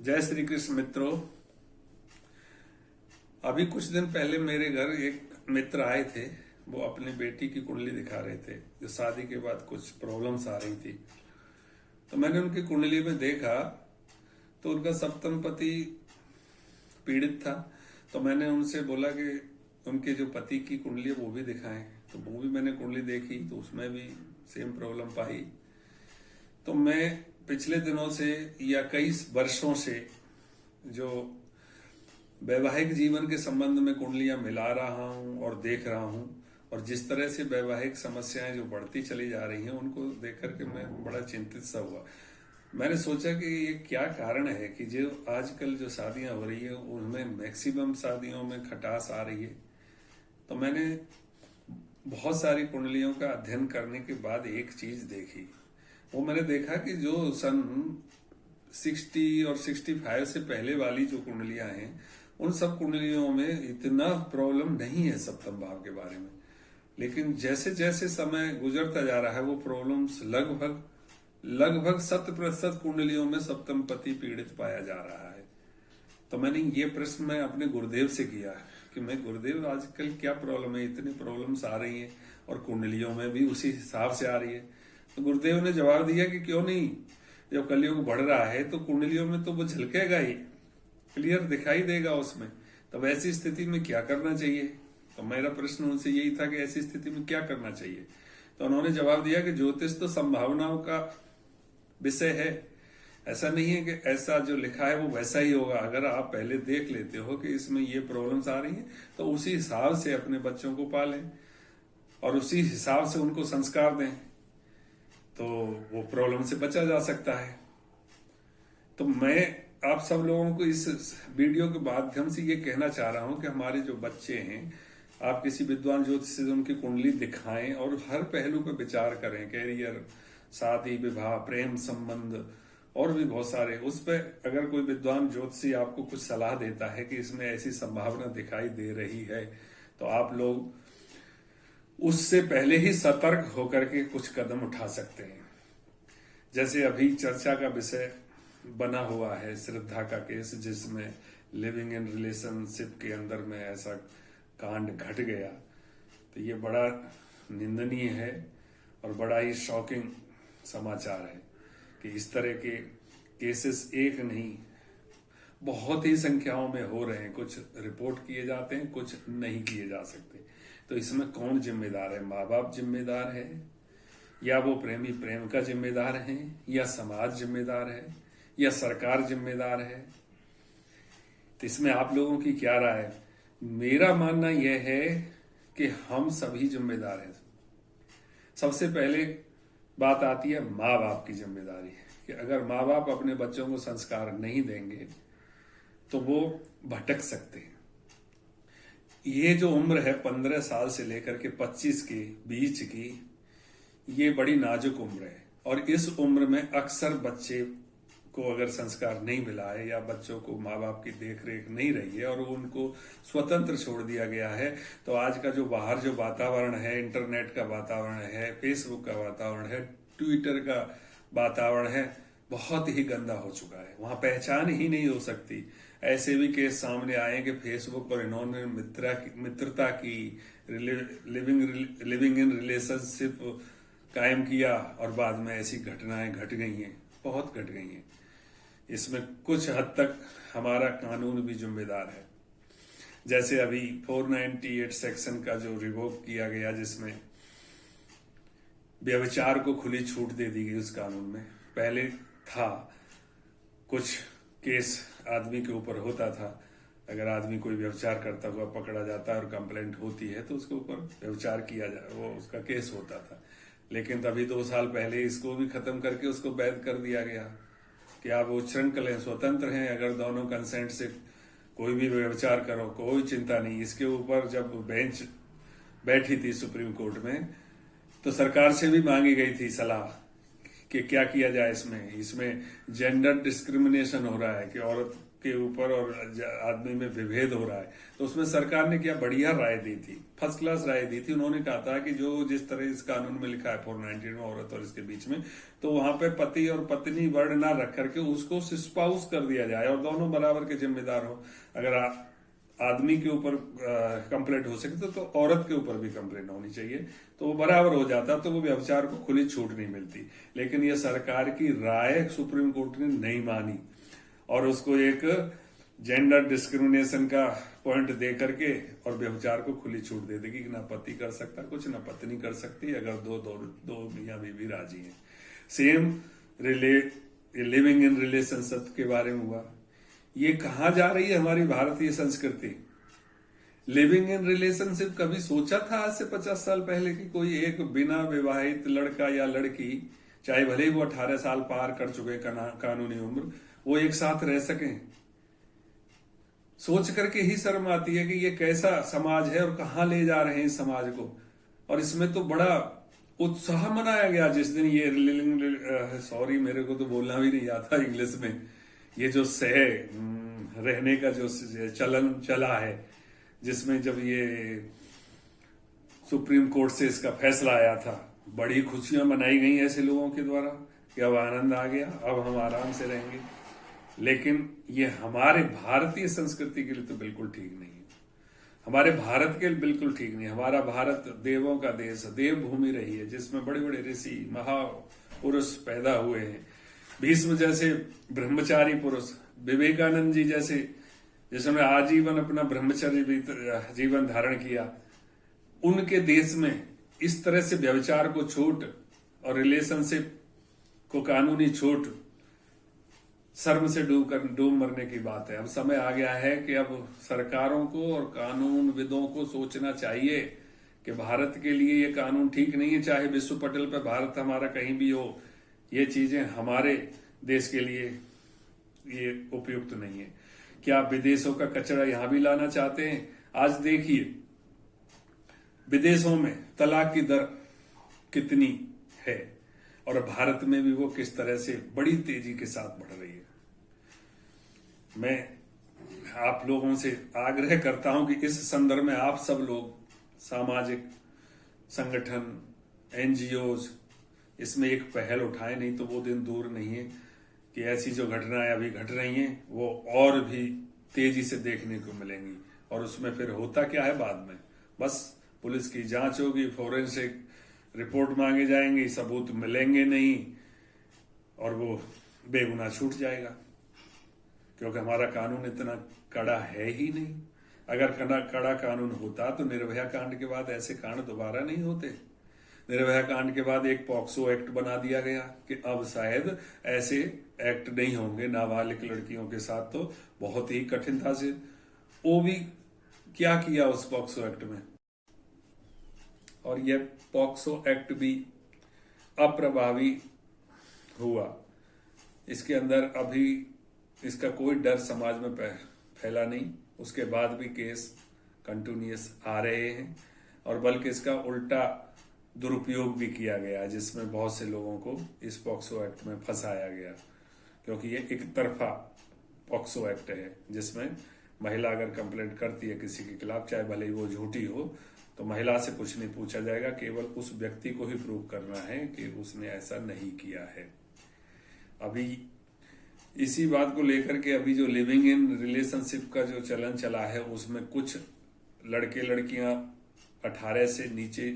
जय श्री कृष्ण मित्रों। अभी कुछ दिन पहले मेरे घर एक मित्र आए थे। वो अपनी बेटी की कुंडली दिखा रहे थे, जो शादी के बाद कुछ प्रॉब्लम्स आ रही थी। तो मैंने उनकी कुंडली में देखा तो उनका सप्तम पति पीड़ित था। तो मैंने उनसे बोला कि उनके जो पति की कुंडली है वो भी दिखाएं। तो वो भी मैंने कुंडली देखी तो उसमें भी सेम प्रॉब्लम पाई। तो मैं पिछले दिनों से या कई वर्षों से जो वैवाहिक जीवन के संबंध में कुंडलियां मिला रहा हूं और देख रहा हूं, और जिस तरह से वैवाहिक समस्याएं जो बढ़ती चली जा रही हैं उनको देख करके मैं बड़ा चिंतित सा हुआ। मैंने सोचा कि ये क्या कारण है कि जो आजकल जो शादियां हो रही है उनमें मैक्सिमम शादियों में खटास आ रही है। तो मैंने बहुत सारी कुंडलियों का अध्ययन करने के बाद एक चीज देखी। वो मैंने देखा कि जो सन 60 और 65 से पहले वाली जो कुंडलियां हैं उन सब कुंडलियों में इतना प्रॉब्लम नहीं है सप्तम भाव के बारे में। लेकिन जैसे जैसे समय गुजरता जा रहा है वो प्रॉब्लम्स लगभग 100% कुंडलियों में सप्तम पति पीड़ित पाया जा रहा है। तो मैंने ये प्रश्न मैं अपने गुरुदेव से किया कि मैं गुरुदेव आजकल क्या प्रॉब्लम है, इतनी प्रॉब्लम्स आ रही हैं और कुंडलियों में भी उसी हिसाब से आ रही है। तो गुरुदेव ने जवाब दिया कि क्यों नहीं, जब कलयुग बढ़ रहा है तो कुंडलियों में तो वो झलकेगा ही, क्लियर दिखाई देगा उसमें। तो ऐसी स्थिति में क्या करना चाहिए? तो मेरा प्रश्न उनसे यही था कि ऐसी स्थिति में क्या करना चाहिए। तो उन्होंने जवाब दिया कि ज्योतिष तो संभावनाओं का विषय है। ऐसा नहीं है कि ऐसा जो लिखा है वो वैसा ही होगा। अगर आप पहले देख लेते हो कि इसमें ये प्रॉब्लम्स आ रही हैं तो उसी हिसाब से अपने बच्चों को पालें और उसी हिसाब से उनको संस्कार दें, तो वो प्रॉब्लम से बचा जा सकता है। तो मैं आप सब लोगों को इस वीडियो के माध्यम से ये कहना चाह रहा हूं कि हमारे जो बच्चे हैं, आप किसी विद्वान ज्योतिष से उनकी कुंडली दिखाएं और हर पहलू पर विचार करें। कैरियर, शादी, विवाह, प्रेम संबंध और भी बहुत सारे उस पर अगर कोई विद्वान ज्योतिषी आपको कुछ सलाह देता है कि इसमें ऐसी संभावना दिखाई दे रही है, तो आप लोग उससे पहले ही सतर्क होकर के कुछ कदम उठा सकते हैं। जैसे अभी चर्चा का विषय बना हुआ है श्रद्धा का केस, जिसमें लिविंग इन रिलेशनशिप के अंदर में ऐसा कांड घट गया। तो ये बड़ा निंदनीय है और बड़ा ही शॉकिंग समाचार है कि इस तरह के केसेस एक नहीं बहुत ही संख्याओं में हो रहे हैं। कुछ रिपोर्ट किए जाते हैं, कुछ नहीं किए जा सकते। तो इसमें कौन जिम्मेदार है? माँ बाप जिम्मेदार है, या वो प्रेमी प्रेम का जिम्मेदार है, या समाज जिम्मेदार है, या सरकार जिम्मेदार है? तो इसमें आप लोगों की क्या राय है? मेरा मानना यह है कि हम सभी जिम्मेदार हैं। सबसे पहले बात आती है माँ बाप की जिम्मेदारी कि अगर माँ बाप अपने बच्चों को संस्कार नहीं देंगे तो वो भटक सकते हैं। ये जो उम्र है 15 साल से लेकर के 25 के बीच की, ये बड़ी नाजुक उम्र है। और इस उम्र में अक्सर बच्चे को अगर संस्कार नहीं मिला है या बच्चों को माँ बाप की देख रेख नहीं रही है और उनको स्वतंत्र छोड़ दिया गया है, तो आज का जो बाहर जो वातावरण है, इंटरनेट का वातावरण है, फेसबुक का वातावरण है, ट्विटर का वातावरण है, बहुत ही गंदा हो चुका है। वहां पहचान ही नहीं हो सकती। ऐसे भी केस सामने आए कि फेसबुक पर इन्होंने मित्रता की, लिविंग इन रिलेशनशिप कायम किया और बाद में ऐसी घटनाएं घट गई हैं, बहुत घट गई हैं। इसमें कुछ हद तक हमारा कानून भी जिम्मेदार है। जैसे अभी 498 सेक्शन का जो रिवोक किया गया, जिसमें व्यभिचार को खुली छूट दे दी गई उस कानून में। पहले था कुछ केस आदमी के ऊपर होता था, अगर आदमी कोई व्यभिचार करता हुआ पकड़ा जाता है और कंप्लेंट होती है तो उसके ऊपर व्यभिचार किया जाए, वो उसका केस होता था। लेकिन तभी 2 साल पहले इसको भी खत्म करके उसको वैध कर दिया गया कि आप उच्छृंखल हैं, स्वतंत्र हैं। अगर दोनों कंसेंट से कोई भी व्यभिचार करो, कोई चिंता नहीं। इसके ऊपर जब बेंच बैठी थी सुप्रीम कोर्ट में, तो सरकार से भी मांगी गई थी सलाह कि क्या किया जाए। इसमें जेंडर डिस्क्रिमिनेशन हो रहा है कि औरत के ऊपर और आदमी में विभेद हो रहा है, तो उसमें सरकार ने क्या बढ़िया राय दी थी, फर्स्ट क्लास राय दी थी। उन्होंने कहा था कि जो जिस तरह इस कानून में लिखा है 419 में औरत और इसके बीच में, तो वहां पे पति और पत्नी वर्ण ना रख करके उसको स्पाउस कर दिया जाए और दोनों बराबर के जिम्मेदार हो। अगर आदमी के ऊपर कंप्लेंट हो सकती तो औरत के ऊपर भी कंप्लेंट होनी चाहिए, तो वो बराबर हो जाता, तो वो व्यभिचार को खुली छूट नहीं मिलती। लेकिन ये सरकार की राय सुप्रीम कोर्ट ने नहीं मानी और उसको एक जेंडर डिस्क्रिमिनेशन का पॉइंट दे करके और व्यभिचार को खुली छूट दे देगी कि ना पति कर सकता कुछ, ना पत्नी कर सकती, अगर दो मियां बीवी राजी हैं। सेम लिविंग इन रिलेशनशिप के बारे में हुआ। ये कहाँ जा रही है हमारी भारतीय संस्कृति? लिविंग इन रिलेशनशिप कभी सोचा था आज से 50 साल पहले कि कोई एक बिना विवाहित लड़का या लड़की, चाहे भले ही वो 18 साल पार कर चुके कानूनी उम्र, वो एक साथ रह सकें? सोच करके ही शर्म आती है कि ये कैसा समाज है और कहाँ ले जा रहे हैं इस समाज को। और इसमें तो बड़ा उत्साह मनाया गया जिस दिन ये सॉरी मेरे को तो बोलना भी नहीं आता इंग्लिश में, ये जो सह रहने का जो चलन चला है, जिसमें जब ये सुप्रीम कोर्ट से इसका फैसला आया था, बड़ी खुशियां मनाई गई ऐसे लोगों के द्वारा कि अब आनंद आ गया, अब हम आराम से रहेंगे। लेकिन ये हमारे भारतीय संस्कृति के लिए तो बिल्कुल ठीक नहीं है, हमारे भारत के लिए बिल्कुल ठीक नहीं। हमारा भारत देवों का देश, देवभूमि रही है, जिसमें बड़े बड़े ऋषि महापुरुष पैदा हुए हैं। भीष्म जैसे ब्रह्मचारी पुरुष, विवेकानंद जी जैसे, जिसने आजीवन अपना ब्रह्मचर्य जीवन धारण किया, उनके देश में इस तरह से व्यभिचार को छूट और रिलेशनशिप को कानूनी छूट शर्म से डूब मरने की बात है। अब समय आ गया है कि अब सरकारों को और कानूनविदों को सोचना चाहिए कि भारत के लिए ये कानून ठीक नहीं है। चाहे विश्व पटल पर भारत हमारा कहीं भी हो, ये चीजें हमारे देश के लिए ये उपयुक्त नहीं है। क्या आप विदेशों का कचरा यहां भी लाना चाहते हैं? आज देखिए विदेशों में तलाक की दर कितनी है और भारत में भी वो किस तरह से बड़ी तेजी के साथ बढ़ रही है। मैं आप लोगों से आग्रह करता हूं कि इस संदर्भ में आप सब लोग, सामाजिक संगठन, एनजीओज, इसमें एक पहल उठाएं, नहीं तो वो दिन दूर नहीं है कि ऐसी जो घटनाएं अभी घट रही हैं वो और भी तेजी से देखने को मिलेंगी। और उसमें फिर होता क्या है, बाद में बस पुलिस की जांच होगी, फोरेंसिक रिपोर्ट मांगे जाएंगी, सबूत मिलेंगे नहीं और वो बेगुनाह छूट जाएगा, क्योंकि हमारा कानून इतना कड़ा है ही नहीं। अगर कड़ा कानून होता तो निर्भया कांड के बाद ऐसे कांड दोबारा नहीं होते। निर्भया कांड के बाद एक पॉक्सो एक्ट बना दिया गया कि अब शायद ऐसे एक्ट नहीं होंगे नाबालिग लड़कियों के साथ, तो बहुत ही कठिनता से वो भी क्या किया उस पॉक्सो एक्ट में, और यह पॉक्सो एक्ट भी अप्रभावी हुआ। इसके अंदर अभी इसका कोई डर समाज में फैला नहीं, उसके बाद भी केस कंटिन्यूअस आ रहे हैं और बल्कि इसका उल्टा दुरुपयोग भी किया गया, जिसमें बहुत से लोगों को इस पॉक्सो एक्ट में फंसाया गया, क्योंकि ये एक तरफा पॉक्सो एक्ट है जिसमें महिला अगर कंप्लेंट करती है किसी के खिलाफ, चाहे भले ही वो झूठी हो, तो महिला से कुछ नहीं पूछा जाएगा, केवल उस व्यक्ति को ही प्रूव करना है कि उसने ऐसा नहीं किया है। अभी इसी बात को लेकर के अभी जो लिविंग इन रिलेशनशिप का जो चलन चला है, उसमें कुछ लड़के लड़कियां 18 से नीचे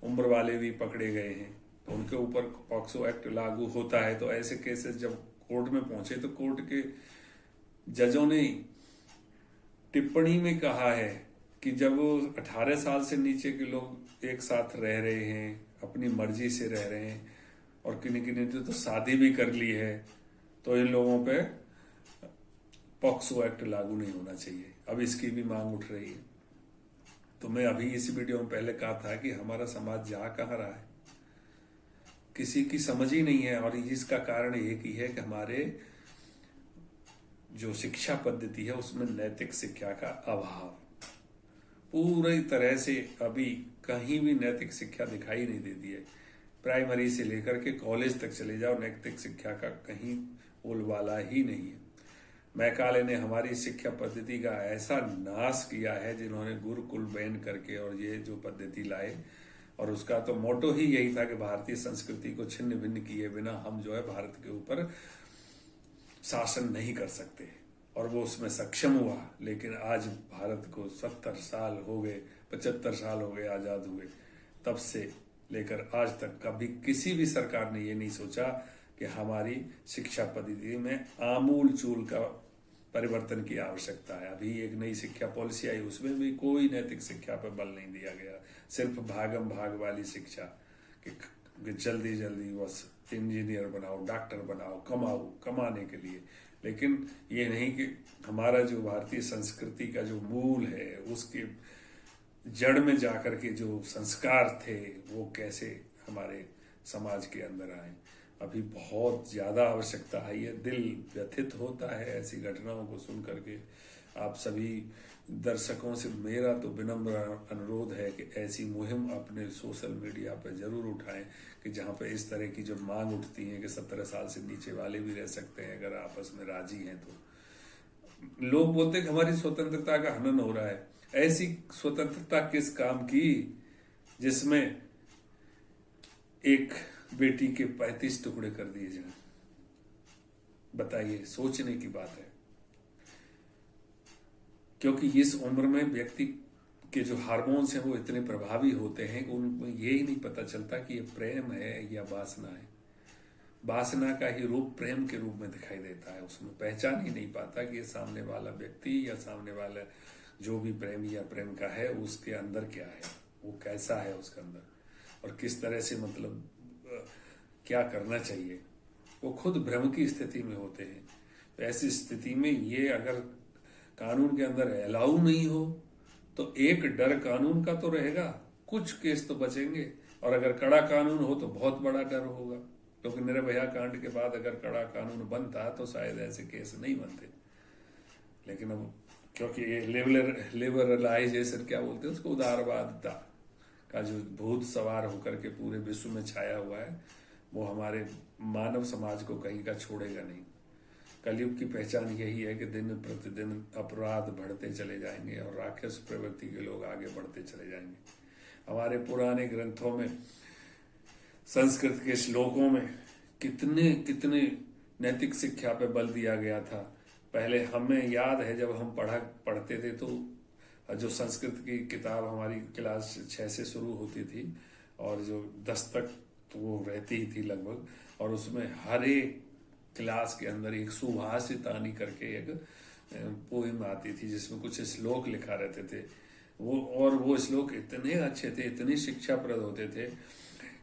उम्र वाले भी पकड़े गए हैं, तो उनके ऊपर पॉक्सो एक्ट लागू होता है। तो ऐसे केसेस जब कोर्ट में पहुंचे तो कोर्ट के जजों ने टिप्पणी में कहा है कि जब 18 साल से नीचे के लोग एक साथ रह रहे हैं, अपनी मर्जी से रह रहे हैं और किन्हीं तो शादी भी कर ली है, तो इन लोगों पे पॉक्सो एक्ट लागू नहीं होना चाहिए। अब इसकी भी मांग उठ रही है। तो मैं अभी इस वीडियो में पहले कहा था कि हमारा समाज जा कहाँ रहा है, किसी की समझ ही नहीं है। और इसका कारण एक ही है कि हमारे जो शिक्षा पद्धति है उसमें नैतिक शिक्षा का अभाव, पूरी तरह से अभी कहीं भी नैतिक शिक्षा दिखाई नहीं देती है। प्राइमरी से लेकर के कॉलेज तक चले जाओ, नैतिक शिक्षा का कहीं बोलबाला ही नहीं है। मैकाले ने हमारी शिक्षा पद्धति का ऐसा नाश किया है, जिन्होंने गुरुकुल बैन करके और ये जो पद्धति लाए, और उसका तो मोटो ही यही था कि भारतीय संस्कृति को छिन्न भिन्न किए बिना हम जो है भारत के ऊपर शासन नहीं कर सकते, और वो उसमें सक्षम हुआ। लेकिन आज भारत को 70 साल हो गए, 75 साल हो गए आजाद हुए, तब से लेकर आज तक कभी किसी भी सरकार ने ये नहीं सोचा कि हमारी शिक्षा पद्धति में आमूल चूल का परिवर्तन की आवश्यकता है। अभी एक नई शिक्षा पॉलिसी आई, उसमें भी कोई नैतिक शिक्षा पर बल नहीं दिया गया, सिर्फ भागम भाग वाली शिक्षा कि जल्दी जल्दी बस इंजीनियर बनाओ, डॉक्टर बनाओ, कमाओ, कमाने के लिए। लेकिन ये नहीं कि हमारा जो भारतीय संस्कृति का जो मूल है, उसके जड़ में जाकर के जो संस्कार थे वो कैसे हमारे समाज के अंदर आए। अभी बहुत ज़्यादा आवश्यकता है। ये दिल व्यथित होता है ऐसी घटनाओं को सुन करके। आप सभी दर्शकों से मेरा तो विनम्र अनुरोध है कि ऐसी मुहिम अपने सोशल मीडिया पर जरूर उठाएं कि जहां पर इस तरह की जब मांग उठती है कि 17 साल से नीचे वाले भी रह सकते हैं अगर आपस में राजी हैं तो। लोग बोलते हैं कि हमारी स्वतंत्रता का हनन हो रहा है। ऐसी स्वतंत्रता किस काम की जिसमें एक बेटी के 35 टुकड़े कर दिए जाए? बताइए, सोचने की बात है। क्योंकि इस उम्र में व्यक्ति के जो हार्मोन्स हैं वो इतने प्रभावी होते हैं कि उनको ये ही नहीं पता चलता कि ये प्रेम है या वासना है। वासना का ही रूप प्रेम के रूप में दिखाई देता है, उसमें पहचान ही नहीं पाता कि ये सामने वाला व्यक्ति या सामने वाला जो भी प्रेम या प्रेम का है उसके अंदर क्या है, वो कैसा है उसके अंदर, और किस तरह से मतलब क्या करना चाहिए। वो खुद भ्रम की स्थिति में होते हैं। तो ऐसी स्थिति में ये अगर कानून के अंदर अलाउ नहीं हो तो एक डर कानून का तो रहेगा, कुछ केस तो बचेंगे, और अगर कड़ा कानून हो तो बहुत बड़ा डर होगा। क्योंकि निर्भया कांड के बाद अगर कड़ा कानून बनता तो शायद ऐसे केस नहीं बनते। लेकिन अब क्योंकि ये लिबरलाइजेशन क्या बोलते हैं उसको, उदारवादता का जो भूत सवार होकर के पूरे विश्व में छाया हुआ है, वो हमारे मानव समाज को कहीं का छोड़ेगा नहीं। कलयुग की पहचान यही है कि दिन प्रतिदिन अपराध बढ़ते चले जाएंगे और राक्षस प्रवृत्ति के लोग आगे बढ़ते चले जाएंगे। हमारे पुराने ग्रंथों में, संस्कृत के श्लोकों में कितने कितने नैतिक शिक्षा पे बल दिया गया था। पहले हमें याद है जब हम पढ़ते थे तो जो संस्कृत की किताब हमारी क्लास 6 से शुरू होती थी और जो 10 तक तो वो रहती ही थी लगभग, और उसमें हर एक क्लास के अंदर एक सुभाषितानी करके एक पोइम आती थी जिसमें कुछ श्लोक लिखा रहते थे। वो श्लोक इतने अच्छे थे, इतनी शिक्षाप्रद होते थे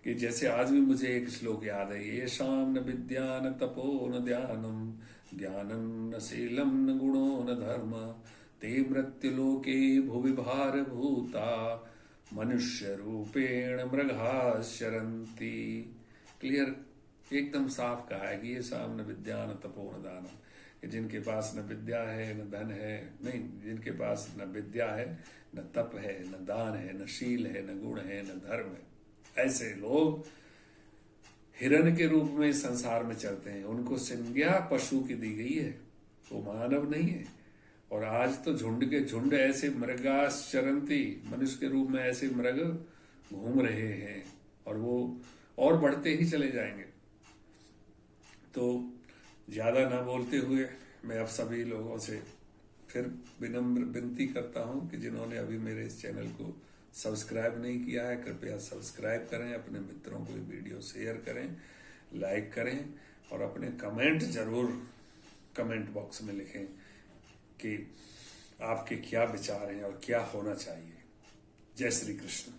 कि जैसे आज भी मुझे एक श्लोक याद है, ये शाम न विद्या न तपो न ध्यानम ज्ञानम न शीलम न गुणो न धर्म ते मृत्युलोके भुवि भार भूता मनुष्य रूपेण मृगा शरंती। क्लियर, एकदम साफ कहा है कि ये शाम न विद्या न तपो न दानम, कि जिनके पास न विद्या है न धन है, नहीं, जिनके पास न विद्या है न तप है न दान है न शील है न गुण है न धर्म है, ऐसे लोग हिरण के रूप में संसार में चलते हैं। उनको संज्ञा पशु की दी गई है, वो मानव नहीं है। और आज तो झुंड के झुंड ऐसे मृगाश्चरंती, मनुष्य के रूप में ऐसे मृग घूम रहे हैं और वो और बढ़ते ही चले जाएंगे। तो ज्यादा ना बोलते हुए मैं अब सभी लोगों से फिर विनम्र विनती करता हूं कि जिन्होंने अभी मेरे इस चैनल को सब्सक्राइब नहीं किया है, कृपया सब्सक्राइब करें, अपने मित्रों को ये वीडियो शेयर करें, लाइक करें, और अपने कमेंट जरूर कमेंट बॉक्स में लिखें कि आपके क्या विचार हैं और क्या होना चाहिए। जय श्री कृष्ण।